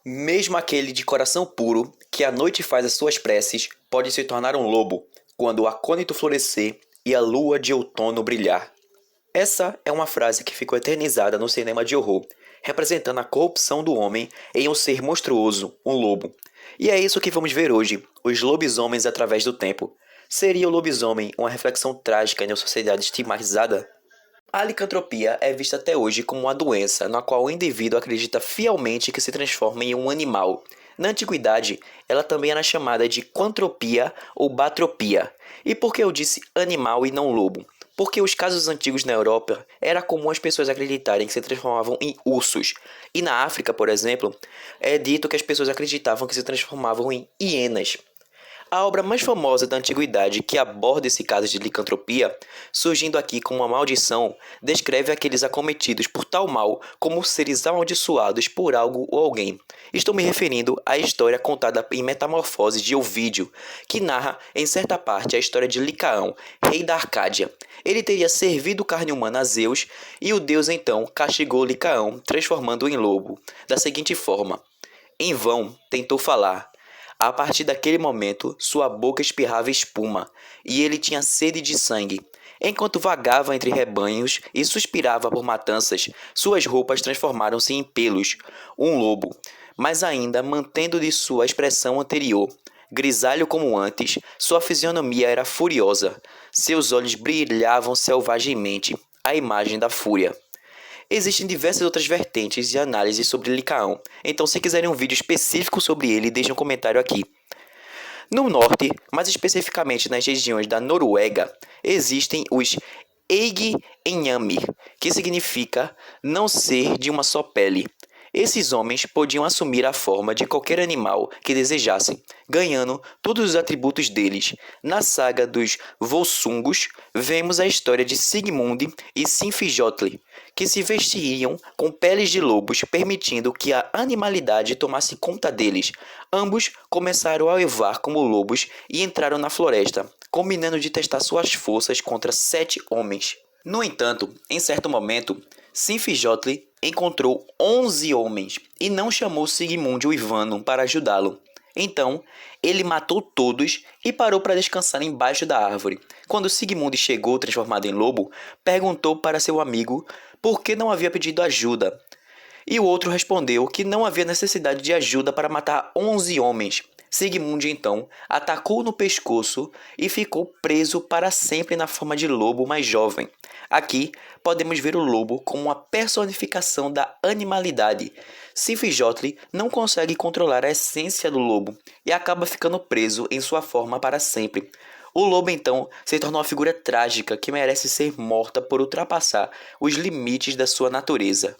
Mesmo aquele de coração puro, que à noite faz as suas preces, pode se tornar um lobo, quando o acônito florescer e a lua de outono brilhar. Essa é uma frase que ficou eternizada no cinema de horror, representando a corrupção do homem em um ser monstruoso, um lobo. E é isso que vamos ver hoje, os lobisomens através do tempo. Seria o lobisomem uma reflexão trágica em uma sociedade estigmatizada? A licantropia é vista até hoje como uma doença na qual o indivíduo acredita fielmente que se transforma em um animal. Na antiguidade, ela também era chamada de quantropia ou batropia. E por que eu disse animal e não lobo? Porque os casos antigos na Europa era comum as pessoas acreditarem que se transformavam em ursos. E na África, por exemplo, é dito que as pessoas acreditavam que se transformavam em hienas. A obra mais famosa da antiguidade que aborda esse caso de licantropia, surgindo aqui como uma maldição, descreve aqueles acometidos por tal mal como seres amaldiçoados por algo ou alguém. Estou me referindo à história contada em Metamorfose de Ovídio, que narra em certa parte a história de Licaão, rei da Arcádia. Ele teria servido carne humana a Zeus e o deus então castigou Licaão, transformando-o em lobo, da seguinte forma: em vão tentou falar. A partir daquele momento, sua boca espirrava espuma, e ele tinha sede de sangue. Enquanto vagava entre rebanhos e suspirava por matanças, suas roupas transformaram-se em pelos, um lobo, mas ainda mantendo de sua expressão anterior. Grisalho como antes, sua fisionomia era furiosa. Seus olhos brilhavam selvagemente, a imagem da fúria. Existem diversas outras vertentes de análise sobre Licaão, então se quiserem um vídeo específico sobre ele, deixem um comentário aqui. No norte, mais especificamente nas regiões da Noruega, existem os Eigi-Enjammer, que significa não ser de uma só pele. Esses homens podiam assumir a forma de qualquer animal que desejassem, ganhando todos os atributos deles. Na saga dos Volsungos, vemos a história de Sigmund e Sinfjotli, que se vestiriam com peles de lobos, permitindo que a animalidade tomasse conta deles. Ambos começaram a uivar como lobos e entraram na floresta, combinando de testar suas forças contra 7 homens. No entanto, em certo momento, Sinfjotli encontrou 11 homens e não chamou Sigmund Uivano para ajudá-lo. Então, ele matou todos e parou para descansar embaixo da árvore. Quando Sigmund chegou transformado em lobo, perguntou para seu amigo por que não havia pedido ajuda. E o outro respondeu que não havia necessidade de ajuda para matar 11 homens. Sigmund então atacou no pescoço e ficou preso para sempre na forma de lobo mais jovem. Aqui podemos ver o lobo como uma personificação da animalidade. Sinfjotli não consegue controlar a essência do lobo e acaba ficando preso em sua forma para sempre. O lobo então se torna uma figura trágica que merece ser morta por ultrapassar os limites da sua natureza.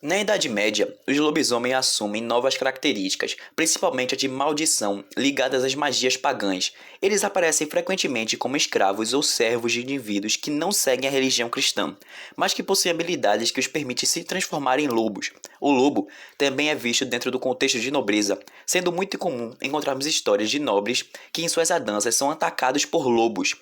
Na Idade Média, os lobisomens assumem novas características, principalmente a de maldição, ligadas às magias pagãs. Eles aparecem frequentemente como escravos ou servos de indivíduos que não seguem a religião cristã, mas que possuem habilidades que os permitem se transformar em lobos. O lobo também é visto dentro do contexto de nobreza, sendo muito comum encontrarmos histórias de nobres que em suas andanças são atacados por lobos,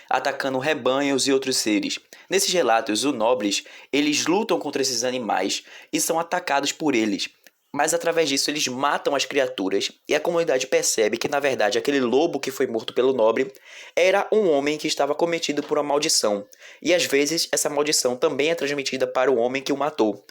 atacando rebanhos e outros seres. Nesses relatos, os nobres, eles lutam contra esses animais e são atacados por eles. Mas através disso eles matam as criaturas e a comunidade percebe que na verdade aquele lobo que foi morto pelo nobre era um homem que estava cometido por uma maldição. E às vezes essa maldição também é transmitida para o homem que o matou.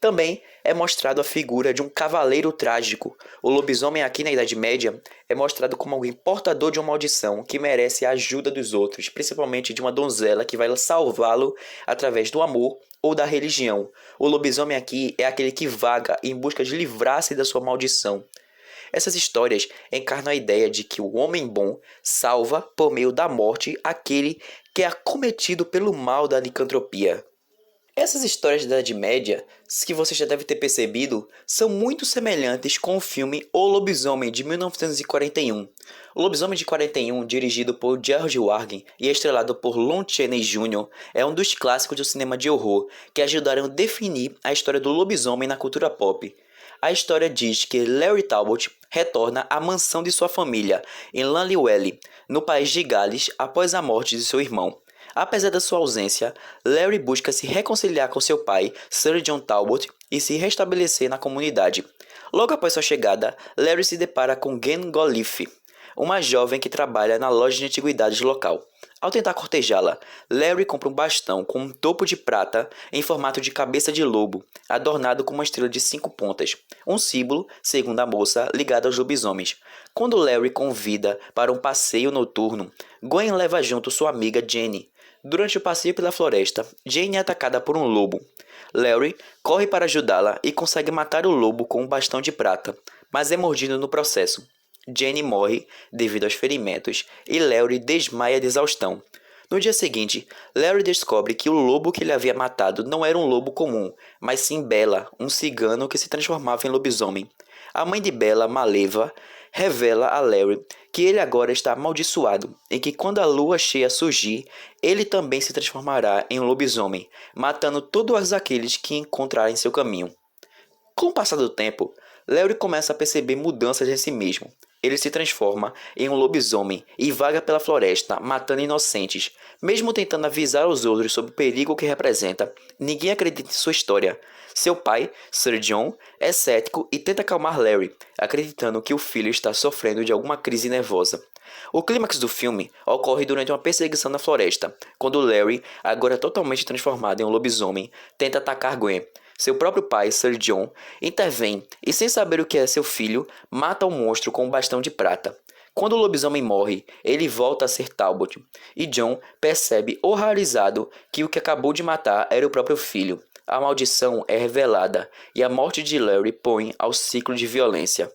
Também é mostrado a figura de um cavaleiro trágico. O lobisomem aqui na Idade Média é mostrado como alguém portador de uma maldição que merece a ajuda dos outros, principalmente de uma donzela que vai salvá-lo através do amor ou da religião. O lobisomem aqui é aquele que vaga em busca de livrar-se da sua maldição. Essas histórias encarnam a ideia de que o homem bom salva por meio da morte aquele que é acometido pelo mal da licantropia. Essas histórias da Idade Média, que você já deve ter percebido, são muito semelhantes com o filme O Lobisomem de 1941. O Lobisomem de 41, dirigido por George Wargin e estrelado por Lon Chaney Jr., é um dos clássicos do cinema de horror que ajudaram a definir a história do lobisomem na cultura pop. A história diz que Larry Talbot retorna à mansão de sua família em Llanllywelyn, no país de Gales, após a morte de seu irmão. Apesar da sua ausência, Larry busca se reconciliar com seu pai, Sir John Talbot, e se restabelecer na comunidade. Logo após sua chegada, Larry se depara com Gen Golif, uma jovem que trabalha na loja de antiguidades local. Ao tentar cortejá-la, Larry compra um bastão com um topo de prata em formato de cabeça de lobo, adornado com uma estrela de 5 pontas, um símbolo, segundo a moça, ligado aos lobisomens. Quando Larry convida para um passeio noturno, Gwen leva junto sua amiga Jenny. Durante o passeio pela floresta, Jenny é atacada por um lobo. Larry corre para ajudá-la e consegue matar o lobo com um bastão de prata, mas é mordido no processo. Jenny morre devido aos ferimentos e Larry desmaia de exaustão. No dia seguinte, Larry descobre que o lobo que ele havia matado não era um lobo comum, mas sim Bella, um cigano que se transformava em lobisomem. A mãe de Bella, Maleva, revela a Larry que ele agora está amaldiçoado e que quando a lua cheia surgir, ele também se transformará em um lobisomem, matando todos aqueles que encontrar em seu caminho. Com o passar do tempo, Larry começa a perceber mudanças em si mesmo. Ele se transforma em um lobisomem e vaga pela floresta, matando inocentes. Mesmo tentando avisar os outros sobre o perigo que representa, ninguém acredita em sua história. Seu pai, Sir John, é cético e tenta acalmar Larry, acreditando que o filho está sofrendo de alguma crise nervosa. O clímax do filme ocorre durante uma perseguição na floresta, quando Larry, agora totalmente transformado em um lobisomem, tenta atacar Gwen. Seu próprio pai, Sir John, intervém e, sem saber o que é seu filho, mata o monstro com um bastão de prata. Quando o lobisomem morre, ele volta a ser Talbot, e John percebe horrorizado que o que acabou de matar era o próprio filho. A maldição é revelada e a morte de Larry põe ao ciclo de violência.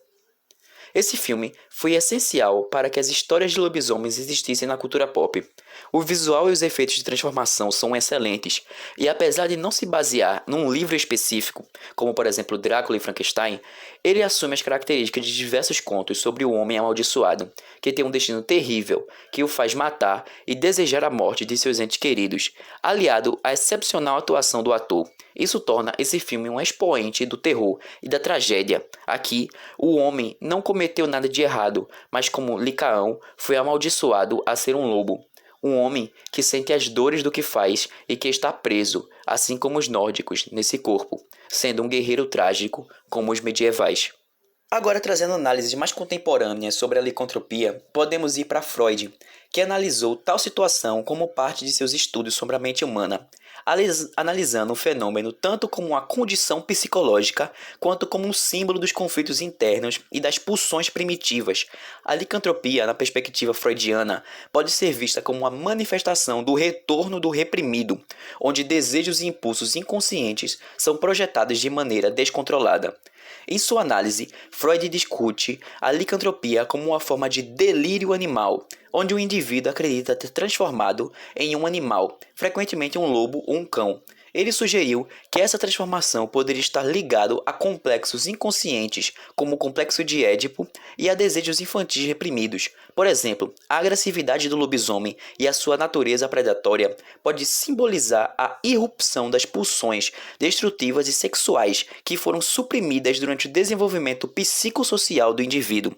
Esse filme foi essencial para que as histórias de lobisomens existissem na cultura pop. O visual e os efeitos de transformação são excelentes, e apesar de não se basear num livro específico, como por exemplo Drácula e Frankenstein, ele assume as características de diversos contos sobre o homem amaldiçoado, que tem um destino terrível, que o faz matar e desejar a morte de seus entes queridos, aliado à excepcional atuação do ator. Isso torna esse filme um expoente do terror e da tragédia. Aqui, o homem não cometeu nada de errado, mas como Licaão, foi amaldiçoado a ser um lobo. Um homem que sente as dores do que faz e que está preso, assim como os nórdicos, nesse corpo, sendo um guerreiro trágico como os medievais. Agora, trazendo análises mais contemporâneas sobre a licantropia, podemos ir para Freud, que analisou tal situação como parte de seus estudos sobre a mente humana, analisando o fenômeno tanto como uma condição psicológica, quanto como um símbolo dos conflitos internos e das pulsões primitivas. A licantropia, na perspectiva freudiana, pode ser vista como uma manifestação do retorno do reprimido, onde desejos e impulsos inconscientes são projetados de maneira descontrolada. Em sua análise, Freud discute a licantropia como uma forma de delírio animal, onde o indivíduo acredita ter transformado em um animal, frequentemente um lobo ou um cão. Ele sugeriu que essa transformação poderia estar ligado a complexos inconscientes, como o complexo de Édipo, e a desejos infantis reprimidos. Por exemplo, a agressividade do lobisomem e a sua natureza predatória pode simbolizar a irrupção das pulsões destrutivas e sexuais que foram suprimidas durante o desenvolvimento psicossocial do indivíduo.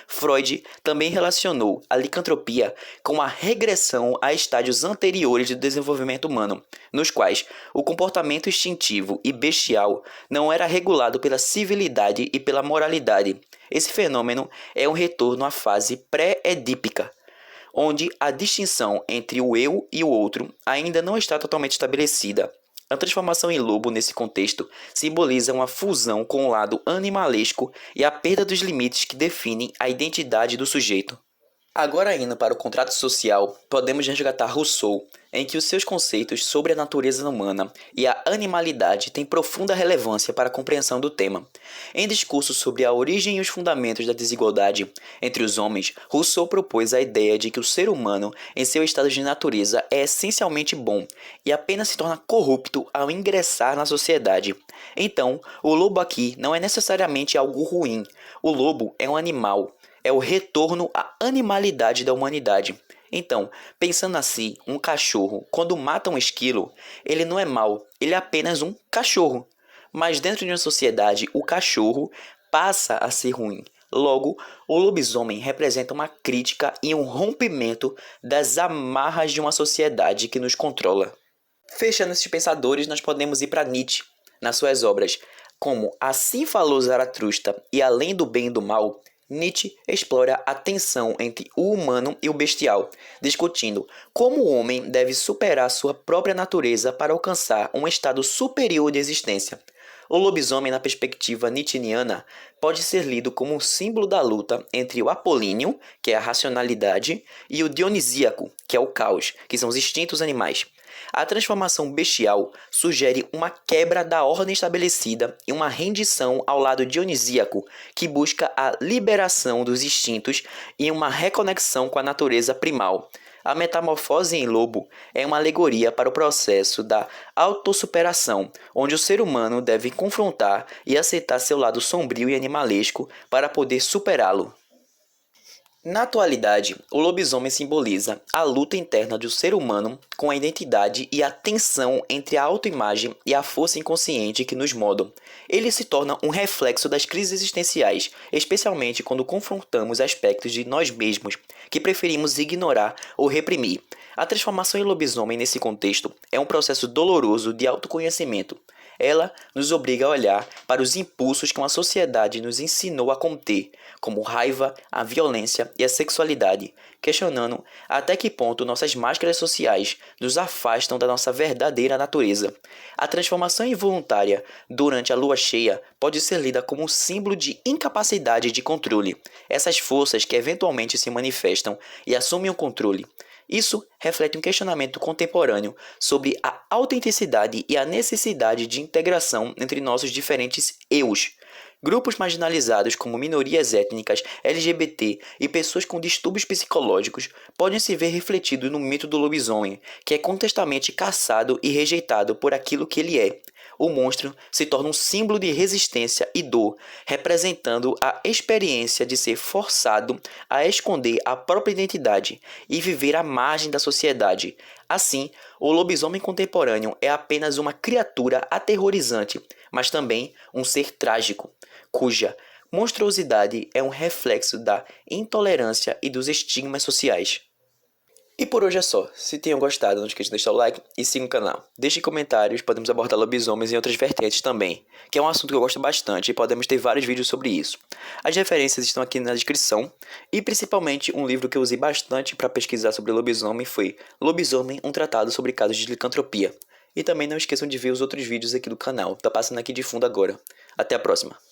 Freud também relacionou a licantropia com a regressão a estágios anteriores do desenvolvimento humano, nos quais o comportamento instintivo e bestial não era regulado pela civilidade e pela moralidade. Esse fenômeno é um retorno à fase pré-edípica, onde a distinção entre o eu e o outro ainda não está totalmente estabelecida. A transformação em lobo nesse contexto simboliza uma fusão com o lado animalesco e a perda dos limites que definem a identidade do sujeito. Agora, indo para o contrato social, podemos resgatar Rousseau, em que os seus conceitos sobre a natureza humana e a animalidade têm profunda relevância para a compreensão do tema. Em discursos sobre a origem e os fundamentos da desigualdade entre os homens, Rousseau propôs a ideia de que o ser humano, em seu estado de natureza, é essencialmente bom e apenas se torna corrupto ao ingressar na sociedade. Então, o lobo aqui não é necessariamente algo ruim. O lobo é um animal. É o retorno à animalidade da humanidade. Então, pensando assim, um cachorro, quando mata um esquilo, ele não é mau, ele é apenas um cachorro. Mas dentro de uma sociedade, o cachorro passa a ser ruim. Logo, o lobisomem representa uma crítica e um rompimento das amarras de uma sociedade que nos controla. Fechando esses pensadores, nós podemos ir para Nietzsche, nas suas obras como Assim Falou Zaratustra e Além do Bem e do Mal, Nietzsche explora a tensão entre o humano e o bestial, discutindo como o homem deve superar sua própria natureza para alcançar um estado superior de existência. O lobisomem, na perspectiva nietzschiana, pode ser lido como um símbolo da luta entre o apolíneo, que é a racionalidade, e o dionisíaco, que é o caos, que são os instintos animais. A transformação bestial sugere uma quebra da ordem estabelecida e uma rendição ao lado dionisíaco, que busca a liberação dos instintos e uma reconexão com a natureza primal. A metamorfose em lobo é uma alegoria para o processo da autossuperação, onde o ser humano deve confrontar e aceitar seu lado sombrio e animalesco para poder superá-lo. Na atualidade, o lobisomem simboliza a luta interna do ser humano com a identidade e a tensão entre a autoimagem e a força inconsciente que nos moldam. Ele se torna um reflexo das crises existenciais, especialmente quando confrontamos aspectos de nós mesmos que preferimos ignorar ou reprimir. A transformação em lobisomem nesse contexto é um processo doloroso de autoconhecimento. Ela nos obriga a olhar para os impulsos que uma sociedade nos ensinou a conter, como raiva, a violência e a sexualidade, questionando até que ponto nossas máscaras sociais nos afastam da nossa verdadeira natureza. A transformação involuntária durante a lua cheia pode ser lida como um símbolo de incapacidade de controle. Essas forças que eventualmente se manifestam e assumem o controle. Isso reflete um questionamento contemporâneo sobre a autenticidade e a necessidade de integração entre nossos diferentes eus. Grupos marginalizados como minorias étnicas, LGBT e pessoas com distúrbios psicológicos podem se ver refletidos no mito do lobisomem, que é contestamente caçado e rejeitado por aquilo que ele é. O monstro se torna um símbolo de resistência e dor, representando a experiência de ser forçado a esconder a própria identidade e viver à margem da sociedade. Assim, o lobisomem contemporâneo é apenas uma criatura aterrorizante, mas também um ser trágico, cuja monstruosidade é um reflexo da intolerância e dos estigmas sociais. E por hoje é só. Se tenham gostado, não esqueça de deixar o like e siga o canal. Deixe comentários, podemos abordar lobisomens em outras vertentes também, que é um assunto que eu gosto bastante e podemos ter vários vídeos sobre isso. As referências estão aqui na descrição e principalmente um livro que eu usei bastante para pesquisar sobre lobisomem foi Lobisomem, um tratado sobre casos de licantropia. E também não esqueçam de ver os outros vídeos aqui do canal, tá passando aqui de fundo agora. Até a próxima.